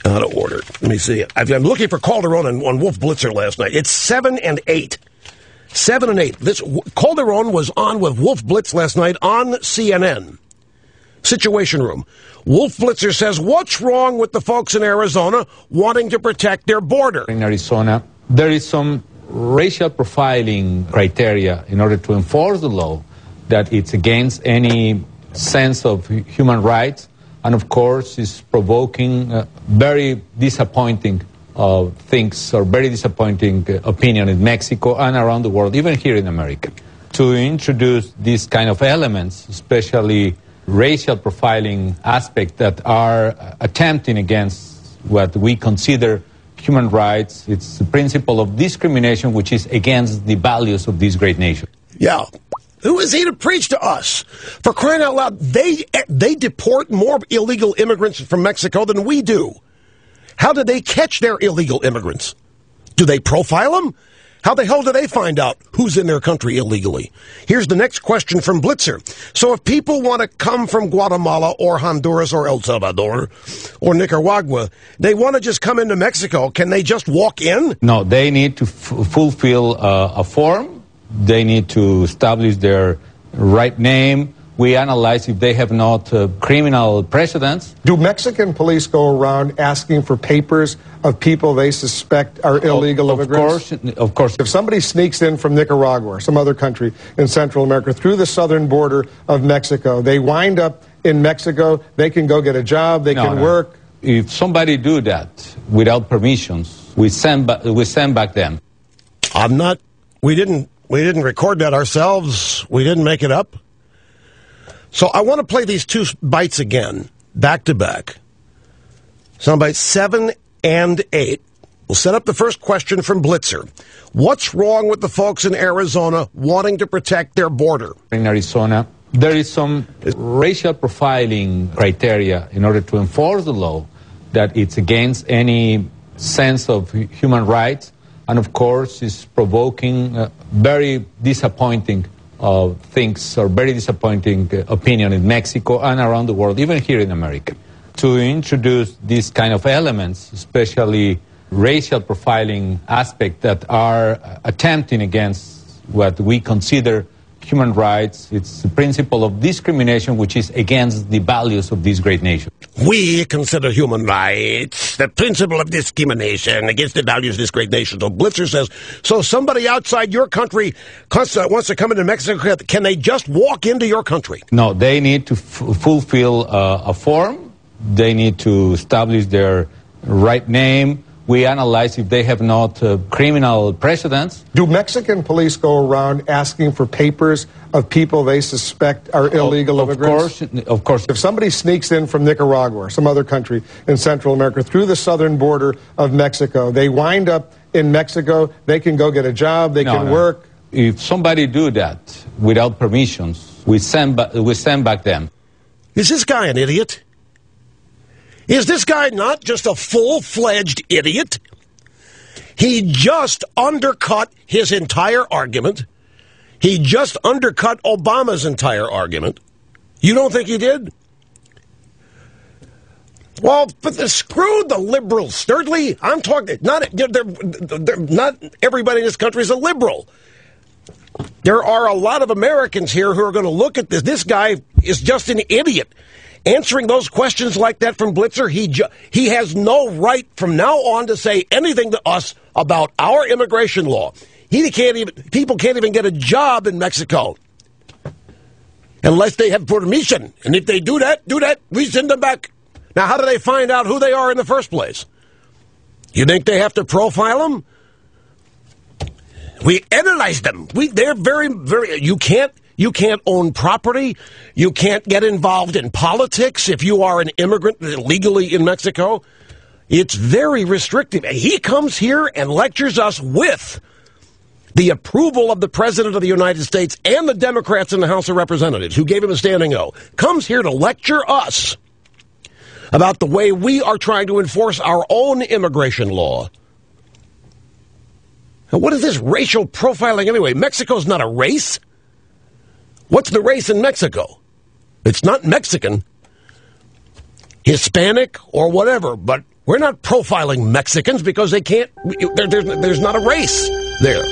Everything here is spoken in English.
Out of order. Let me see. I'm looking for Calderon on Wolf Blitzer last night. It's 7 and 8. 7 and 8. Calderon was on with Wolf Blitz last night on CNN. Situation Room. Wolf Blitzer says, what's wrong with the folks in Arizona wanting to protect their border? In Arizona, there is some racial profiling criteria in order to enforce the law that it's against any sense of human rights, and of course is provoking very disappointing things or very disappointing opinion in Mexico and around the world, even here in America. To introduce these kind of elements, especially racial profiling aspects that are attempting against what we consider human rights, it's the principle of discrimination which is against the values of this great nation. Yeah. Who is he to preach to us? For crying out loud, they deport more illegal immigrants from Mexico than we do. How do they catch their illegal immigrants? Do they profile them? How the hell do they find out who's in their country illegally? Here's the next question from Blitzer. So if people want to come from Guatemala or Honduras or El Salvador or Nicaragua, they want to just come into Mexico, can they just walk in? No, they need to fulfill a form. They need to establish their right name. We analyze if they have not criminal precedents. Do Mexican police go around asking for papers of people they suspect are illegal immigrants? Of course. If somebody sneaks in from Nicaragua or some other country in Central America through the southern border of Mexico, they wind up in Mexico, they can go get a job, they can work. If somebody do that without permissions, we send back them. We didn't record that ourselves. We didn't make it up. So I want to play these two bites again, back to back. Soundbite 7 and 8. We'll set up the first question from Blitzer. What's wrong with the folks in Arizona wanting to protect their border? In Arizona, there is some racial profiling criteria in order to enforce the law that it's against any sense of human rights, and of course is provoking very disappointing things or very disappointing opinion in Mexico and around the world, even here in America. To introduce these kind of elements, especially racial profiling aspects that are attempting against what we consider human rights, it's the principle of discrimination which is against the values of this great nation. We consider human rights the principle of discrimination against the values of this great nation. So Blitzer says, so somebody outside your country wants to come into Mexico, can they just walk into your country? No, they need to fulfill a form. They need to establish their right name. We analyze if they have not criminal precedents. Do Mexican police go around asking for papers of people they suspect are illegal immigrants? Of course. If somebody sneaks in from Nicaragua or some other country in Central America through the southern border of Mexico, they wind up in Mexico, they can go get a job, they can work. If somebody do that without permissions, we send back them. Is this guy an idiot? Is this guy not just a full-fledged idiot? He just undercut his entire argument. He just undercut Obama's entire argument. You don't think he did? Well, but screw the liberals. Thirdly, I'm talking, not everybody in this country is a liberal. There are a lot of Americans here who are going to look at this. This guy is just an idiot. Answering those questions like that from Blitzer, he has no right from now on to say anything to us about our immigration law. People can't even get a job in Mexico unless they have permission. And if they do that, we send them back. Now, how do they find out who they are in the first place? You think they have to profile them? We analyze them. They're very, very. You can't own property. You can't get involved in politics if you are an immigrant legally in Mexico. It's very restrictive. He comes here and lectures us with the approval of the President of the United States and the Democrats in the House of Representatives, who gave him a standing O. Comes here to lecture us about the way we are trying to enforce our own immigration law. Now, what is this racial profiling anyway? Mexico's not a race. What's the race in Mexico? It's not Mexican, Hispanic, or whatever, but We're not profiling Mexicans because they can't. There's not a race there.